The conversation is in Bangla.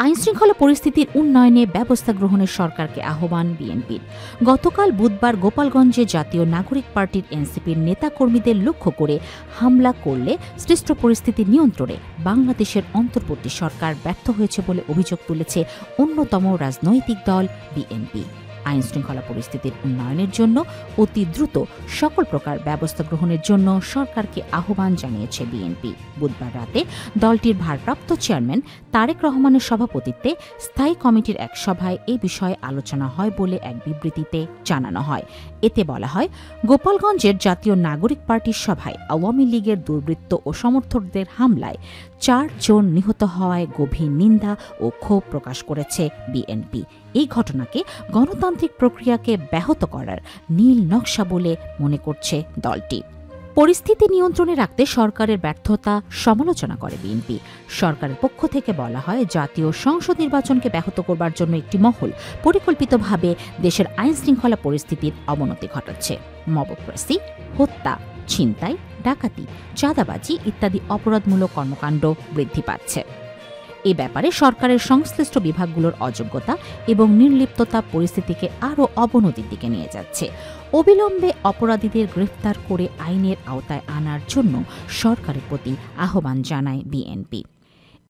আইনশৃঙ্খলা পরিস্থিতির উন্নয়নে ব্যবস্থা গ্রহণের সরকারকে আহ্বান বিএনপির। গতকাল বুধবার গোপালগঞ্জে জাতীয় নাগরিক পার্টির এনসিপির নেতাকর্মীদের লক্ষ্য করে হামলা করলে সৃষ্ট পরিস্থিতি নিয়ন্ত্রণে বাংলাদেশের অন্তর্বর্তী সরকার ব্যর্থ হয়েছে বলে অভিযোগ তুলেছে অন্যতম রাজনৈতিক দল বিএনপি। আইনশৃঙ্খলা পরিস্থিতির উন্নয়নের জন্য অতি দ্রুত সকল প্রকার ব্যবস্থা গ্রহণের জন্য সরকারকে আহ্বান জানিয়েছে বিএনপি। বুধবার রাতে দলটির ভারপ্রাপ্ত চেয়ারম্যান তারেক রহমানের সভাপতিত্বে স্থায়ী কমিটির এক সভায় এ বিষয়ে আলোচনা হয় বলে এক বিবৃতিতে জানানো হয়। এতে বলা হয়, গোপালগঞ্জের জাতীয় নাগরিক পার্টির সভায় আওয়ামী লীগের দুর্বৃত্ত ও সমর্থকদের হামলায় 4 জন নিহত হওয়ায় গভীর নিন্দা ও ক্ষোভ প্রকাশ করেছে বিএনপি। এই ঘটনাকে গণতান্ত্রিক প্রক্রিয়াকে ব্যাহত করার নীল নকশা বলে মনে করছে দলটি। পরিস্থিতি নিয়ন্ত্রণে রাখতে সরকারের ব্যর্থতা সমালোচনা করে বিএনপি। সরকারের পক্ষ থেকে বলা হয়, জাতীয় সংসদ নির্বাচনকে ব্যাহত করবার জন্য একটি মহল পরিকল্পিতভাবে দেশের আইনশৃঙ্খলা পরিস্থিতির অবনতি ঘটাচ্ছে। মবক্রেসি, হত্যা, ছিনতাই, ডাকাতি, চাঁদাবাজি ইত্যাদি অপরাধমূলক কর্মকাণ্ড বৃদ্ধি পাচ্ছে। এ ব্যাপারে সরকারের সংশ্লিষ্ট বিভাগগুলোর অযোগ্যতা এবং নির্লিপ্ততা পরিস্থিতিকে আরও অবনতির দিকে নিয়ে যাচ্ছে। অবিলম্বে অপরাধীদের গ্রেফতার করে আইনের আওতায় আনার জন্য সরকারের প্রতি আহ্বান জানায় বিএনপি।